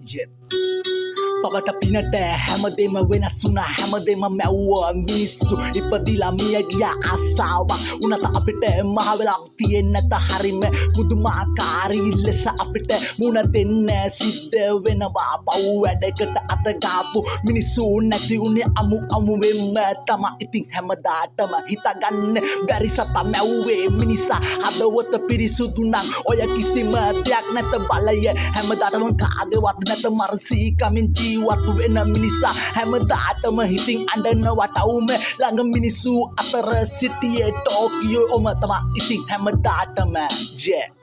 Yeah. පවට පිනට හැමදේම වෙනස් වුණා හැමදේම මැව්වා මිනිස්සු ඉපදිලා මිය ගියා ආසාවක් උනත අපිට මහ වෙලාවක් තියෙන්නේ නැත හරිම පුදුමාකාරී ලෙස අපිට මුණ දෙන්න සිද්ධ වෙනවා පව් වැඩකට අත ගාපු මිනිස්සු නැති උනේ අමු වෙන්න තම ඉතින් හැමදාටම හිතගන්න බැරි සත මැව්වේ මිනිසා හදවත පිරිසුදු නම් ඔය කිසිම දෙයක් නැත බලය හැමදාටම කාගේවත් නැත මරසී කමින් ජීවත් වෙන මිනිසා හැමදාටම හිතින් අඬනවා ටවුම ළඟ මිනිස්සු අතර සිටියේ ටෝකියෝ ඔම තමයි ඉතින් හැමදාටම yeah